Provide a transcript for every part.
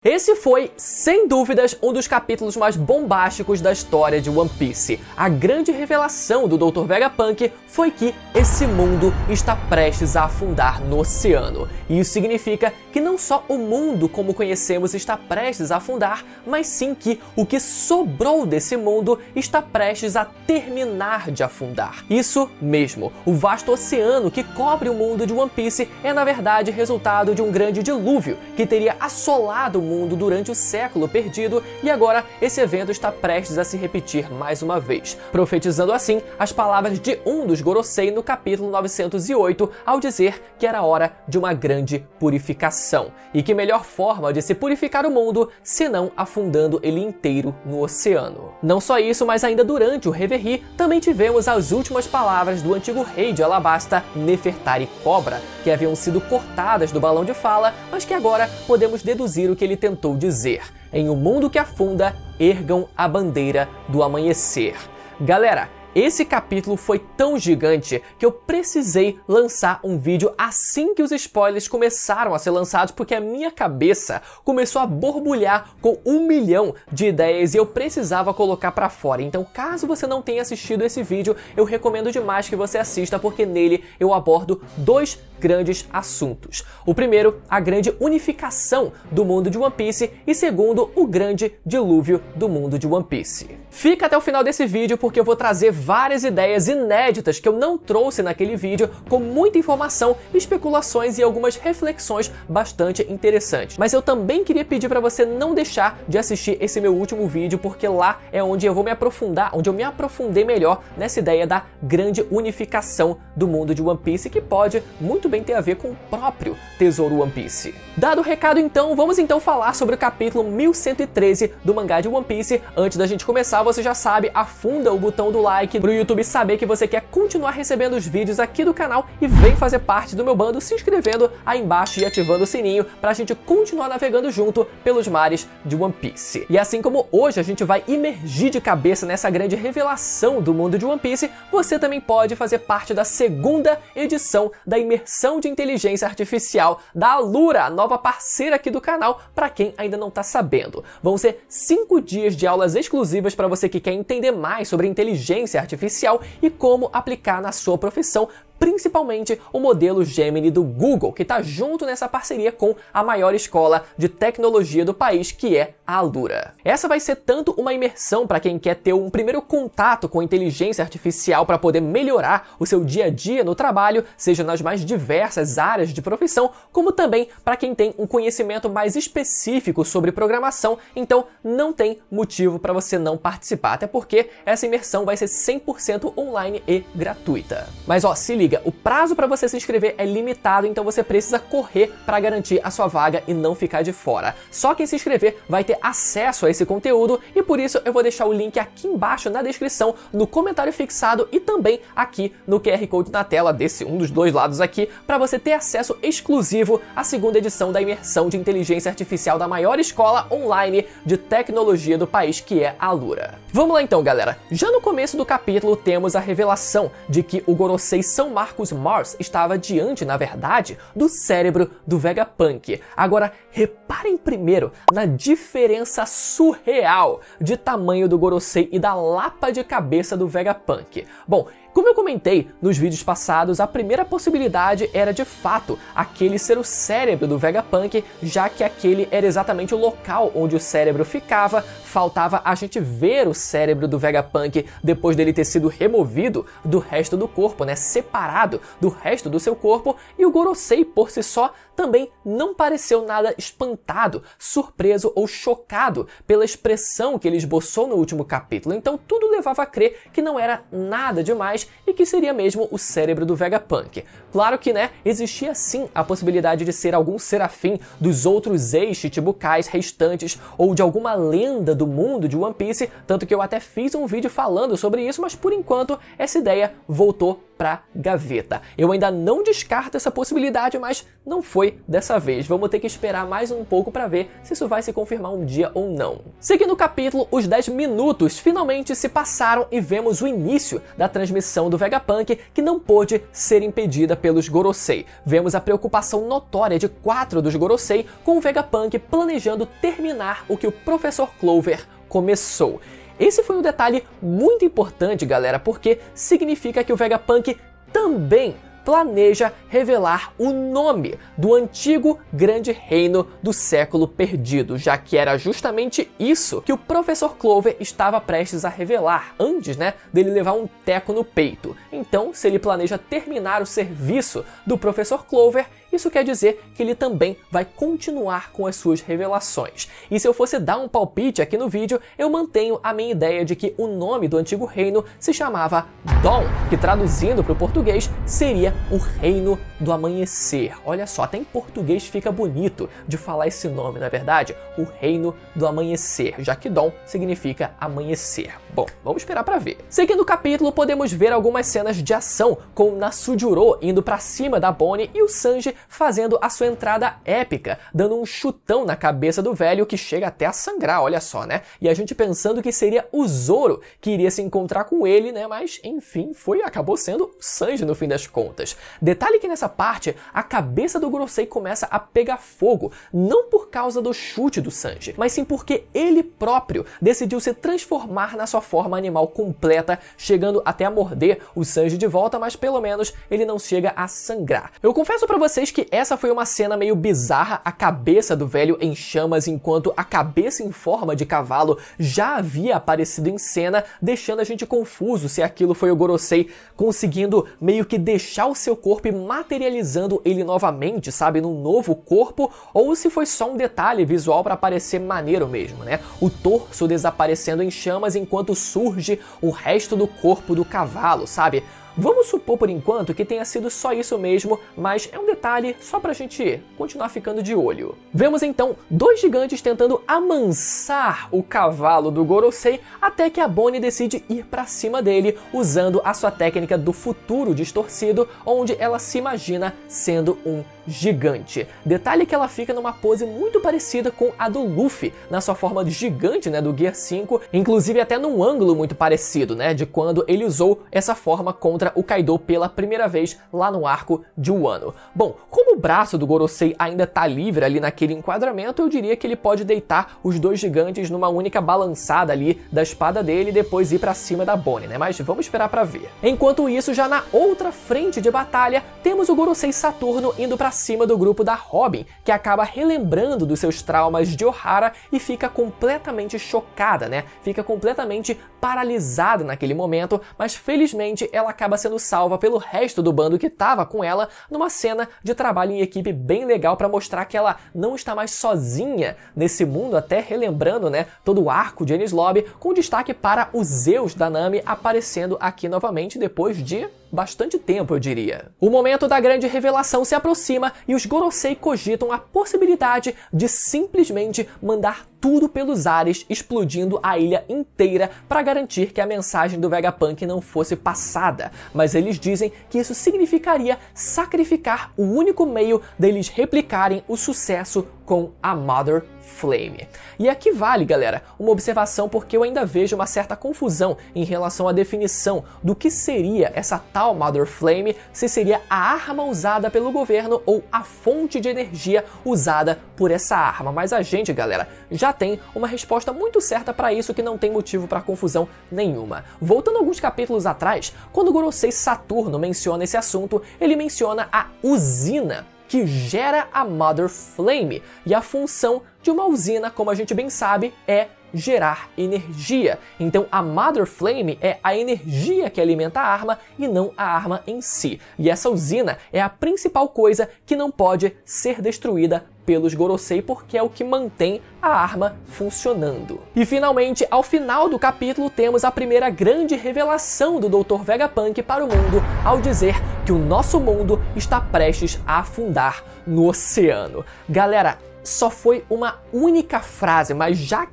Esse foi, sem dúvidas, um dos capítulos mais bombásticos da história de One Piece. A grande revelação do Dr. Vegapunk foi que esse mundo está prestes a afundar no oceano. E isso significa que não só o mundo como conhecemos está prestes a afundar, mas sim que o que sobrou desse mundo está prestes a terminar de afundar. Isso mesmo, o vasto oceano que cobre o mundo de One Piece é na verdade resultado de um grande dilúvio que teria assolado o mundo durante o século perdido, e agora esse evento está prestes a se repetir mais uma vez, profetizando assim as palavras de um dos Gorosei no capítulo 908 ao dizer que era hora de uma grande purificação. E que melhor forma de se purificar o mundo senão afundando ele inteiro no oceano. Não só isso, mas ainda durante o Reverie também tivemos as últimas palavras do antigo rei de Alabasta, Nefertari Cobra, que haviam sido cortadas do balão de fala, mas que agora podemos deduzir o que ele tentou dizer: em um mundo que afunda, ergam a bandeira do amanhecer. Galera, esse capítulo foi tão gigante que eu precisei lançar um vídeo assim que os spoilers começaram a ser lançados, porque a minha cabeça começou a borbulhar com 1 milhão de ideias e eu precisava colocar pra fora. Então, caso você não tenha assistido esse vídeo, eu recomendo demais que você assista, porque nele eu abordo dois grandes assuntos. O primeiro, a grande unificação do mundo de One Piece, e segundo, o grande dilúvio do mundo de One Piece. Fica até o final desse vídeo porque eu vou trazer várias ideias inéditas que eu não trouxe naquele vídeo, com muita informação, especulações e algumas reflexões bastante interessantes. Mas eu também queria pedir para você não deixar de assistir esse meu último vídeo, porque lá é onde eu vou me aprofundar, onde eu me aprofundei melhor nessa ideia da grande unificação do mundo de One Piece, que pode muito bem ter a ver com o próprio Tesouro One Piece. Dado o recado então, vamos então falar sobre o capítulo 1113 do mangá de One Piece. Antes da gente começar, você já sabe, afunda o botão do like pro YouTube saber que você quer continuar recebendo os vídeos aqui do canal e vem fazer parte do meu bando se inscrevendo aí embaixo e ativando o sininho pra gente continuar navegando junto pelos mares de One Piece. E assim como hoje a gente vai imergir de cabeça nessa grande revelação do mundo de One Piece, você também pode fazer parte da segunda edição da imersão de inteligência artificial da Alura, a nova parceira aqui do canal, para quem ainda não tá sabendo. Vão ser 5 dias de aulas exclusivas para você que quer entender mais sobre inteligência artificial e como aplicar na sua profissão, principalmente o modelo Gemini do Google, que está junto nessa parceria com a maior escola de tecnologia do país, que é a Alura. Essa vai ser tanto uma imersão para quem quer ter um primeiro contato com inteligência artificial para poder melhorar o seu dia a dia no trabalho, seja nas mais diversas áreas de profissão, como também para quem tem um conhecimento mais específico sobre programação. Então não tem motivo para você não participar, até porque essa imersão vai ser 100% online e gratuita. Mas ó, se liga, o prazo para você se inscrever é limitado, então você precisa correr para garantir a sua vaga e não ficar de fora. Só quem se inscrever vai ter acesso a esse conteúdo, e por isso eu vou deixar o link aqui embaixo na descrição, no comentário fixado e também aqui no QR Code na tela desse um dos dois lados aqui, para você ter acesso exclusivo à segunda edição da imersão de inteligência artificial da maior escola online de tecnologia do país, que é a Alura. Vamos lá então, galera. Já no começo do capítulo temos a revelação de que o Gorosei São Marcos Mars estava diante, na verdade, do cérebro do Vegapunk. Agora, reparem primeiro na diferença surreal de tamanho do Gorosei e da lapa de cabeça do Vegapunk. Bom, como eu comentei nos vídeos passados, a primeira possibilidade era de fato aquele ser o cérebro do Vegapunk, já que aquele era exatamente o local onde o cérebro ficava. Faltava a gente ver o cérebro do Vegapunk depois dele ter sido removido do resto do corpo, né, separado do resto do seu corpo, e o Gorosei por si só também não pareceu nada espantado, surpreso ou chocado pela expressão que ele esboçou no último capítulo. Então tudo levava a crer que não era nada demais e que seria mesmo o cérebro do Vegapunk. Claro que, né, existia sim a possibilidade de ser algum serafim dos outros ex-Chichibukais restantes ou de alguma lenda do mundo de One Piece, tanto que eu até fiz um vídeo falando sobre isso, mas por enquanto essa ideia voltou pra gaveta. Eu ainda não descarto essa possibilidade, mas não foi dessa vez. Vamos ter que esperar mais um pouco para ver se isso vai se confirmar um dia ou não. Seguindo o capítulo, os 10 minutos finalmente se passaram e vemos o início da transmissão do Vegapunk, que não pôde ser impedida pelos Gorosei. Vemos a preocupação notória de 4 dos Gorosei com o Vegapunk planejando terminar o que o Professor Clover começou. Esse foi um detalhe muito importante, galera, porque significa que o Vegapunk também planeja revelar o nome do antigo grande reino do século perdido, já que era justamente isso que o Professor Clover estava prestes a revelar, antes, dele levar um teco no peito. Então, se ele planeja terminar o serviço do Professor Clover, isso quer dizer que ele também vai continuar com as suas revelações. E se eu fosse dar um palpite aqui no vídeo, eu mantenho a minha ideia de que o nome do antigo reino se chamava Dawn, que traduzindo para o português seria o Reino do Amanhecer. Olha só, até em português fica bonito de falar esse nome, não é verdade? O Reino do Amanhecer, já que Dawn significa amanhecer. Bom, vamos esperar para ver. Seguindo o capítulo, podemos ver algumas cenas de ação, com Nasujuro indo para cima da Bonnie e o Sanji fazendo a sua entrada épica, dando um chutão na cabeça do velho que chega até a sangrar, olha só, E a gente pensando que seria o Zoro que iria se encontrar com ele, mas enfim, acabou sendo o Sanji no fim das contas. Detalhe que nessa parte, a cabeça do Gorosei começa a pegar fogo, não por causa do chute do Sanji, mas sim porque ele próprio decidiu se transformar na sua forma animal completa, chegando até a morder o Sanji de volta, mas pelo menos ele não chega a sangrar. Eu confesso pra vocês que essa foi uma cena meio bizarra, a cabeça do velho em chamas, enquanto a cabeça em forma de cavalo já havia aparecido em cena, deixando a gente confuso se aquilo foi o Gorosei conseguindo meio que deixar o seu corpo e materializando ele novamente, sabe, num novo corpo, ou se foi só um detalhe visual para parecer maneiro mesmo, O torso desaparecendo em chamas enquanto surge o resto do corpo do cavalo, sabe? Vamos supor por enquanto que tenha sido só isso mesmo, mas é um detalhe só pra gente continuar ficando de olho. Vemos então 2 gigantes tentando amansar o cavalo do Gorosei até que a Bonnie decide ir pra cima dele usando a sua técnica do futuro distorcido, onde ela se imagina sendo um gigante. Detalhe que ela fica numa pose muito parecida com a do Luffy na sua forma de gigante, do Gear 5, inclusive até num ângulo muito parecido, de quando ele usou essa forma contra o Kaido pela primeira vez lá no arco de Wano. Bom, como o braço do Gorosei ainda tá livre ali naquele enquadramento, eu diria que ele pode deitar os 2 gigantes numa única balançada ali da espada dele e depois ir pra cima da Bonnie, Mas vamos esperar pra ver. Enquanto isso, já na outra frente de batalha, temos o Gorosei Saturno indo pra cima do grupo da Robin, que acaba relembrando dos seus traumas de Ohara e fica completamente chocada, Fica completamente paralisada naquele momento, mas felizmente ela acaba sendo salva pelo resto do bando que tava com ela numa cena de trabalho em equipe bem legal para mostrar que ela não está mais sozinha nesse mundo, até relembrando, todo o arco de Enies Lobby, com destaque para o Zeus da Nami aparecendo aqui novamente depois de bastante tempo, eu diria. O momento da grande revelação se aproxima e os Gorosei cogitam a possibilidade de simplesmente mandar tudo pelos ares, explodindo a ilha inteira para garantir que a mensagem do Vegapunk não fosse passada. Mas eles dizem que isso significaria sacrificar o único meio deles replicarem o sucesso com a Mother Flame. E aqui vale, galera, uma observação, porque eu ainda vejo uma certa confusão em relação à definição do que seria essa tal Mother Flame, se seria a arma usada pelo governo ou a fonte de energia usada por essa arma. Mas a gente, galera, já tem uma resposta muito certa para isso, que não tem motivo para confusão nenhuma. Voltando alguns capítulos atrás, quando o Gorosei Saturno menciona esse assunto, ele menciona a usina que gera a Mother Flame, e a função de uma usina, como a gente bem sabe, é gerar energia. Então a Mother Flame é a energia que alimenta a arma e não a arma em si. E essa usina é a principal coisa que não pode ser destruída pelos Gorosei, porque é o que mantém a arma funcionando. E finalmente, ao final do capítulo, temos a primeira grande revelação do Dr. Vegapunk para o mundo, ao dizer que o nosso mundo está prestes a afundar no oceano. Galera, só foi uma única frase, mas já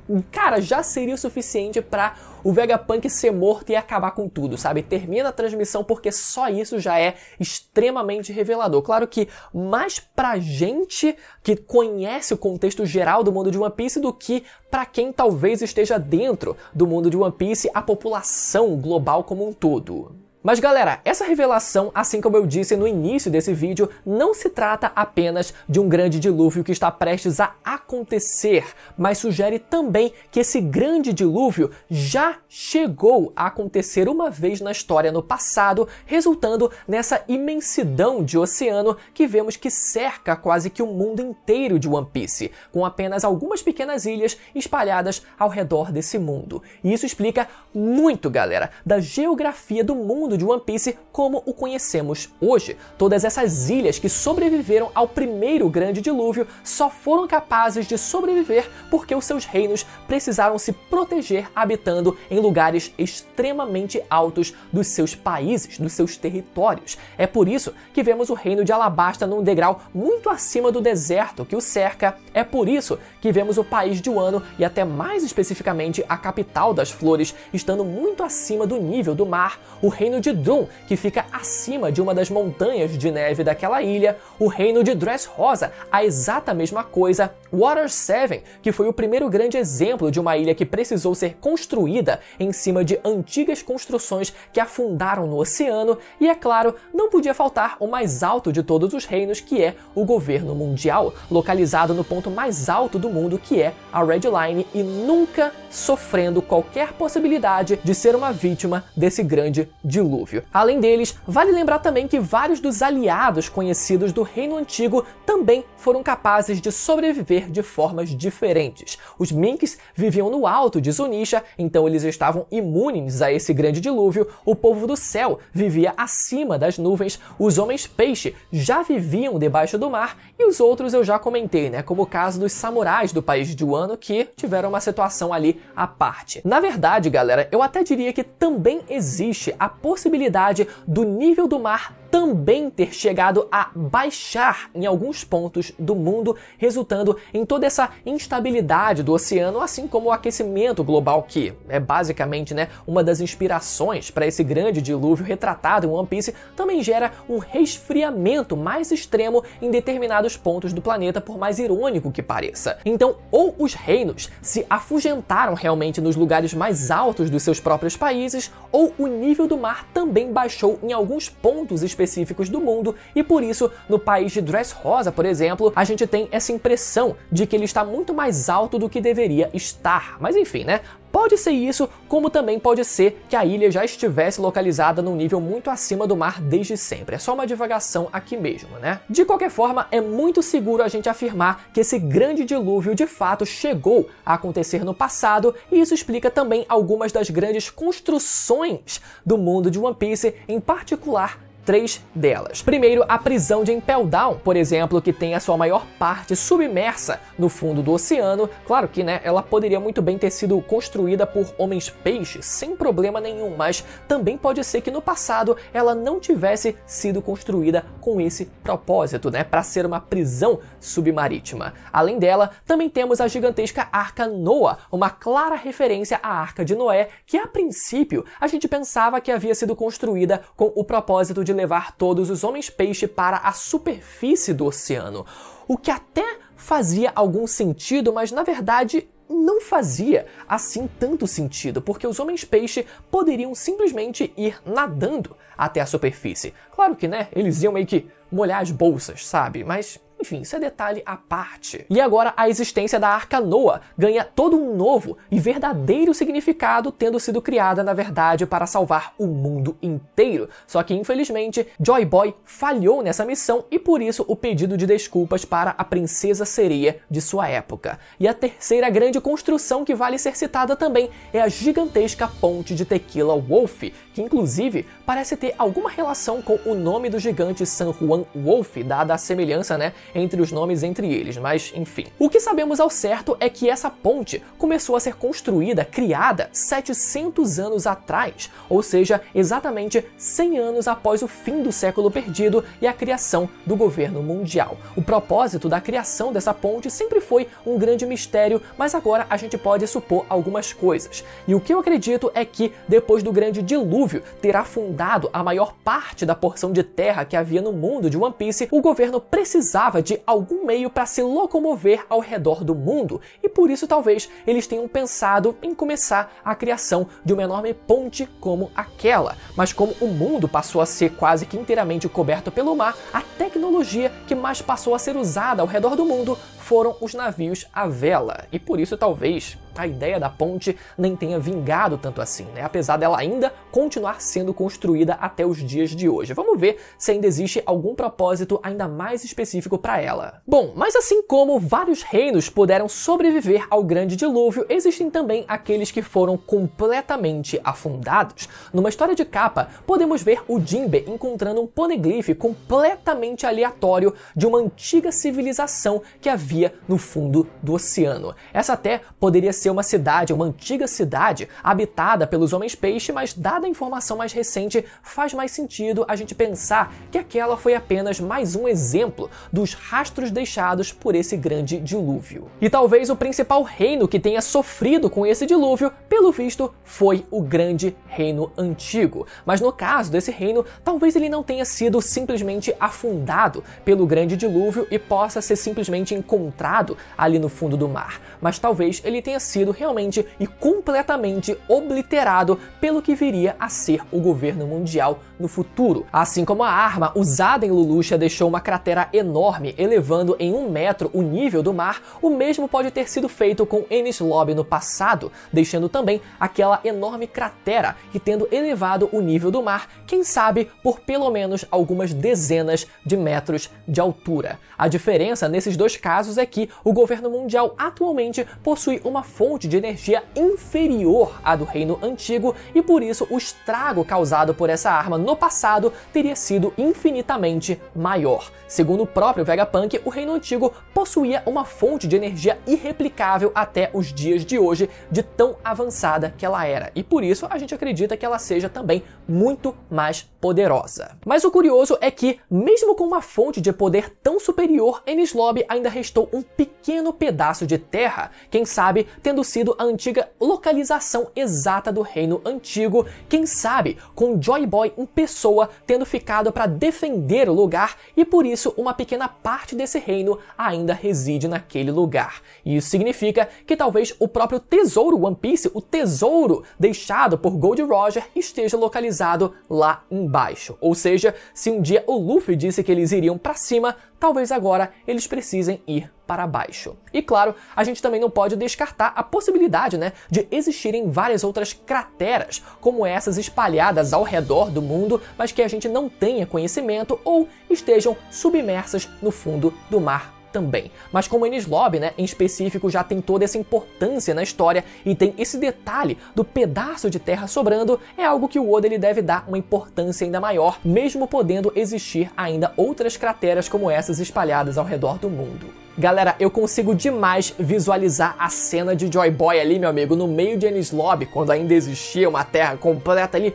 seria o suficiente para o Vegapunk ser morto e acabar com tudo, sabe? Termina a transmissão, porque só isso já é extremamente revelador. Claro que mais pra gente que conhece o contexto geral do mundo de One Piece do que pra quem talvez esteja dentro do mundo de One Piece, a população global como um todo. Mas galera, essa revelação, assim como eu disse no início desse vídeo, não se trata apenas de um grande dilúvio que está prestes a acontecer, mas sugere também que esse grande dilúvio já chegou a acontecer uma vez na história no passado, resultando nessa imensidão de oceano que vemos que cerca quase que o mundo inteiro de One Piece, com apenas algumas pequenas ilhas espalhadas ao redor desse mundo. E isso explica muito, galera, da geografia do mundo de One Piece como o conhecemos hoje. Todas essas ilhas que sobreviveram ao primeiro grande dilúvio só foram capazes de sobreviver porque os seus reinos precisaram se proteger habitando em lugares extremamente altos dos seus países, dos seus territórios. É por isso que vemos o reino de Alabasta num degrau muito acima do deserto que o cerca. É por isso que vemos o país de Wano e até mais especificamente a capital das flores estando muito acima do nível do mar, o reino de Drum, que fica acima de uma das montanhas de neve daquela ilha, o reino de Dressrosa, a exata mesma coisa, Water 7, que foi o primeiro grande exemplo de uma ilha que precisou ser construída em cima de antigas construções que afundaram no oceano, e é claro, não podia faltar o mais alto de todos os reinos, que é o governo mundial, localizado no ponto mais alto do mundo, que é a Red Line, e nunca sofrendo qualquer possibilidade de ser uma vítima desse grande dilúvio. Além deles, vale lembrar também que vários dos aliados conhecidos do Reino Antigo também foram capazes de sobreviver de formas diferentes. Os Minks viviam no alto de Zunisha, então eles estavam imunes a esse grande dilúvio. O povo do céu vivia acima das nuvens, os homens-peixe já viviam debaixo do mar, e os outros eu já comentei, né, como o caso dos samurais do país de Wano, que tiveram uma situação ali à parte. Na verdade, galera, eu até diria que também existe a possibilidade do nível do mar também ter chegado a baixar em alguns pontos do mundo, resultando em toda essa instabilidade do oceano, assim como o aquecimento global, que é basicamente, né, uma das inspirações para esse grande dilúvio retratado em One Piece, também gera um resfriamento mais extremo em determinados pontos do planeta, por mais irônico que pareça. Então, ou os reinos se afugentaram realmente nos lugares mais altos dos seus próprios países, ou o nível do mar também baixou em alguns pontos específicos do mundo, e por isso, no país de Dressrosa, por exemplo, a gente tem essa impressão de que ele está muito mais alto do que deveria estar. Mas enfim, né? Pode ser isso, como também pode ser que a ilha já estivesse localizada num nível muito acima do mar desde sempre. É só uma divagação aqui mesmo, né? De qualquer forma, é muito seguro a gente afirmar que esse grande dilúvio de fato chegou a acontecer no passado, e isso explica também algumas das grandes construções do mundo de One Piece, em particular 3 delas. Primeiro, a prisão de Impel Down, por exemplo, que tem a sua maior parte submersa no fundo do oceano. Claro que, né, ela poderia muito bem ter sido construída por homens-peixes, sem problema nenhum, mas também pode ser que no passado ela não tivesse sido construída com esse propósito, né, para ser uma prisão submarítima. Além dela, também temos a gigantesca Arca Noah, uma clara referência à Arca de Noé, que a princípio a gente pensava que havia sido construída com o propósito de levar todos os homens-peixe para a superfície do oceano, o que até fazia algum sentido, mas na verdade não fazia assim tanto sentido, porque os homens-peixe poderiam simplesmente ir nadando até a superfície. Claro que, né, eles iam meio que molhar as bolsas, sabe? Mas enfim, isso é detalhe à parte. E agora a existência da Arca Noah ganha todo um novo e verdadeiro significado, tendo sido criada, na verdade, para salvar o mundo inteiro. Só que, infelizmente, Joy Boy falhou nessa missão, e por isso o pedido de desculpas para a princesa sereia de sua época. E a terceira grande construção que vale ser citada também é a gigantesca ponte de Tequila Wolf, que inclusive parece ter alguma relação com o nome do gigante San Juan Wolf, dada a semelhança, né, entre os nomes entre eles, mas enfim. O que sabemos ao certo é que essa ponte começou a ser construída, criada 700 anos atrás, ou seja, exatamente 100 anos após o fim do século perdido e a criação do governo mundial. O propósito da criação dessa ponte sempre foi um grande mistério, mas agora a gente pode supor algumas coisas. E o que eu acredito é que, depois do grande dilúvio ter afundado a maior parte da porção de terra que havia no mundo de One Piece, o governo precisava precisava de algum meio para se locomover ao redor do mundo, e por isso talvez eles tenham pensado em começar a criação de uma enorme ponte como aquela. Mas como o mundo passou a ser quase que inteiramente coberto pelo mar, a tecnologia que mais passou a ser usada ao redor do mundo foram os navios à vela. E por isso talvez a ideia da ponte nem tenha vingado tanto assim, né? Apesar dela ainda continuar sendo construída até os dias de hoje. Vamos ver se ainda existe algum propósito ainda mais específico para ela. Bom, mas assim como vários reinos puderam sobreviver ao grande dilúvio, existem também aqueles que foram completamente afundados. Numa história de capa, podemos ver o Jinbe encontrando um poneglyph completamente aleatório de uma antiga civilização que havia no fundo do oceano. Essa até poderia ser uma cidade, uma antiga cidade, habitada pelos homens-peixe, mas dada a informação mais recente, faz mais sentido a gente pensar que aquela foi apenas mais um exemplo dos rastros deixados por esse grande dilúvio. E talvez o principal reino que tenha sofrido com esse dilúvio, pelo visto, foi o grande reino antigo. Mas no caso desse reino, talvez ele não tenha sido simplesmente afundado pelo grande dilúvio e possa ser simplesmente encontrado ali no fundo do mar, mas talvez ele tenha sido realmente e completamente obliterado pelo que viria a ser o governo mundial no futuro. Assim como a arma usada em Lelouch deixou uma cratera enorme, elevando em 1 metro o nível do mar, o mesmo pode ter sido feito com Enies Lobby no passado, deixando também aquela enorme cratera e tendo elevado o nível do mar, quem sabe por pelo menos algumas dezenas de metros de altura. A diferença nesses dois casos é que o governo mundial atualmente possui uma fonte de energia inferior à do reino antigo e por isso o estrago causado por essa arma no passado teria sido infinitamente maior. Segundo o próprio Vegapunk, o reino antigo possuía uma fonte de energia irreplicável até os dias de hoje, de tão avançada que ela era, e por isso a gente acredita que ela seja também muito mais poderosa. Mas o curioso é que, mesmo com uma fonte de poder tão superior, Enies Lobby ainda restou um pequeno pedaço de terra, quem sabe tendo sido a antiga localização exata do reino antigo, quem sabe com Joy Boy em pessoa tendo ficado para defender o lugar e por isso uma pequena parte desse reino ainda reside naquele lugar. E isso significa que talvez o próprio tesouro One Piece, o tesouro deixado por Gold Roger, esteja localizado lá embaixo. Ou seja, se um dia o Luffy disse que eles iriam para cima, talvez agora eles precisem ir para baixo. E claro, a gente também não pode descartar a possibilidade, de existirem várias outras crateras, como essas espalhadas ao redor do mundo, mas que a gente não tenha conhecimento ou estejam submersas no fundo do mar também. Mas como Enies Lobby, em específico, já tem toda essa importância na história e tem esse detalhe do pedaço de terra sobrando, é algo que o Oda ele deve dar uma importância ainda maior, mesmo podendo existir ainda outras crateras como essas espalhadas ao redor do mundo. Galera, eu consigo demais visualizar a cena de Joy Boy ali, meu amigo, no meio de Enies Lobby, quando ainda existia uma terra completa ali,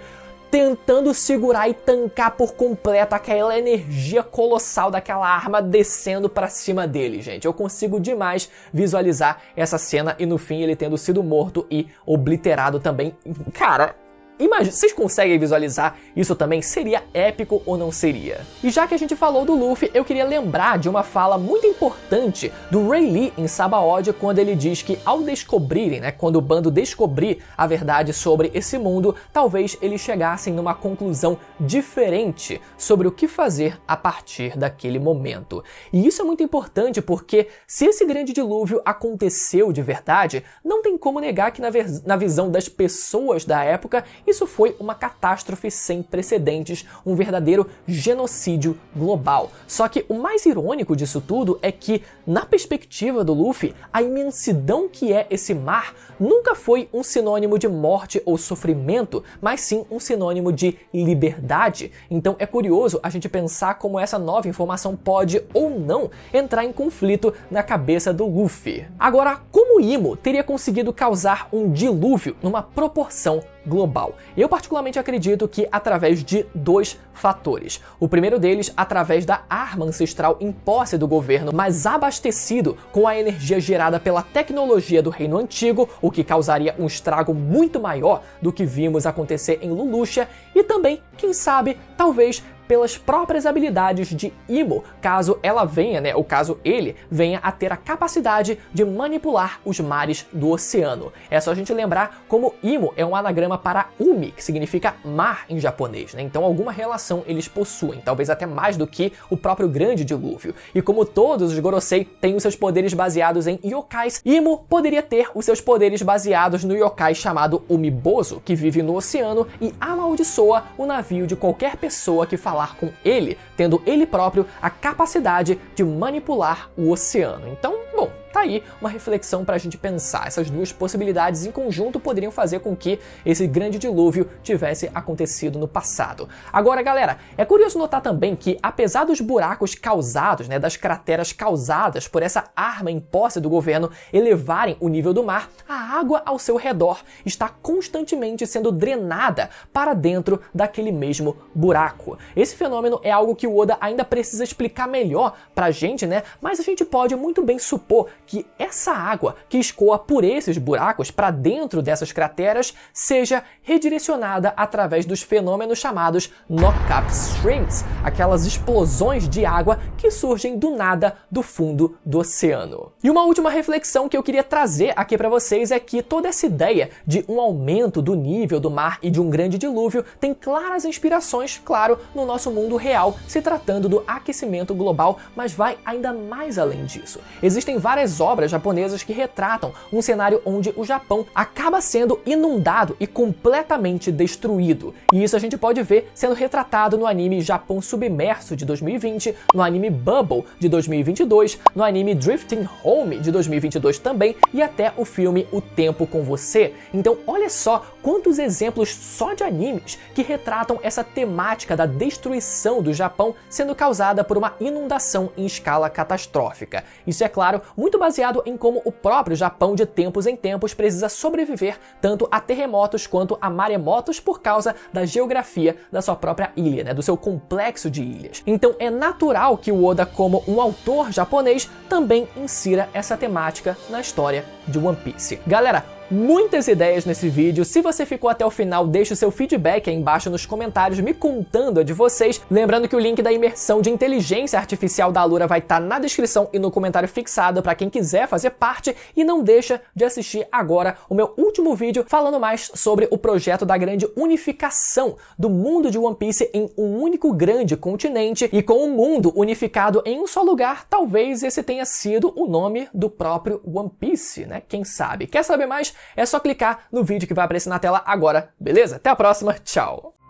tentando segurar e tancar por completo aquela energia colossal daquela arma descendo pra cima dele, gente. Eu consigo demais visualizar essa cena e no fim ele tendo sido morto e obliterado também. Cara, imagina, vocês conseguem visualizar isso também? Seria épico ou não seria? E já que a gente falou do Luffy, eu queria lembrar de uma fala muito importante do Rayleigh em Sabaody, quando ele diz que ao descobrirem, quando o bando descobrir a verdade sobre esse mundo, talvez eles chegassem numa conclusão diferente sobre o que fazer a partir daquele momento. E isso é muito importante porque se esse grande dilúvio aconteceu de verdade, não tem como negar que na visão das pessoas da época, isso foi uma catástrofe sem precedentes, um verdadeiro genocídio global. Só que o mais irônico disso tudo é que, na perspectiva do Luffy, a imensidão que é esse mar nunca foi um sinônimo de morte ou sofrimento, mas sim um sinônimo de liberdade. Então é curioso a gente pensar como essa nova informação pode ou não entrar em conflito na cabeça do Luffy. Agora, como Imo teria conseguido causar um dilúvio numa proporção global? Eu particularmente acredito que através de dois fatores. O primeiro deles, através da arma ancestral em posse do governo, mas abastecido com a energia gerada pela tecnologia do reino antigo, o que causaria um estrago muito maior do que vimos acontecer em Lelouch, e também, quem sabe, talvez pelas próprias habilidades de Imo, caso ela venha, né, ou caso ele venha a ter a capacidade de manipular os mares do oceano. É só a gente lembrar como Imo é um anagrama para Umi, que significa mar em japonês, né? Então alguma relação eles possuem, talvez até mais do que o próprio grande dilúvio. E como todos os Gorosei têm os seus poderes baseados em yokais, Imo poderia ter os seus poderes baseados no yokai chamado Umibozu, que vive no oceano e amaldiçoa o navio de qualquer pessoa que falar com ele, tendo ele próprio a capacidade de manipular o oceano. Então, bom, tá aí uma reflexão pra gente pensar. Essas duas possibilidades em conjunto poderiam fazer com que esse grande dilúvio tivesse acontecido no passado. Agora, galera, é curioso notar também que, apesar dos buracos causados, né, das crateras causadas por essa arma em posse do governo elevarem o nível do mar, a água ao seu redor está constantemente sendo drenada para dentro daquele mesmo buraco. Esse fenômeno é algo que o Oda ainda precisa explicar melhor pra gente, né? Mas a gente pode muito bem supor que essa água que escoa por esses buracos para dentro dessas crateras seja redirecionada através dos fenômenos chamados knock-up streams, aquelas explosões de água que surgem do nada do fundo do oceano. E uma última reflexão que eu queria trazer aqui para vocês é que toda essa ideia de um aumento do nível do mar e de um grande dilúvio tem claras inspirações, claro, no nosso mundo real, se tratando do aquecimento global, mas vai ainda mais além disso. Existem várias obras japonesas que retratam um cenário onde o Japão acaba sendo inundado e completamente destruído. E isso a gente pode ver sendo retratado no anime Japão Submerso de 2020, no anime Bubble de 2022, no anime Drifting Home de 2022 também, e até o filme O Tempo com Você. Então olha só quantos exemplos só de animes que retratam essa temática da destruição do Japão sendo causada por uma inundação em escala catastrófica. Isso é claro, muito baseado em como o próprio Japão de tempos em tempos precisa sobreviver tanto a terremotos quanto a maremotos por causa da geografia da sua própria ilha, né, do seu complexo de ilhas. Então é natural que o Oda, como um autor japonês, também insira essa temática na história de One Piece. Galera, muitas ideias nesse vídeo. Se você ficou até o final, deixe o seu feedback aí embaixo nos comentários me contando a de vocês. Lembrando que o link da imersão de inteligência artificial da Alura vai estar na descrição e no comentário fixado para quem quiser fazer parte. E não deixa de assistir agora o meu último vídeo falando mais sobre o projeto da grande unificação do mundo de One Piece em um único grande continente. E com o mundo unificado em um só lugar, talvez esse tenha sido o nome do próprio One Piece, né? Quem sabe? Quer saber mais? É só clicar no vídeo que vai aparecer na tela agora, beleza? Até a próxima, tchau!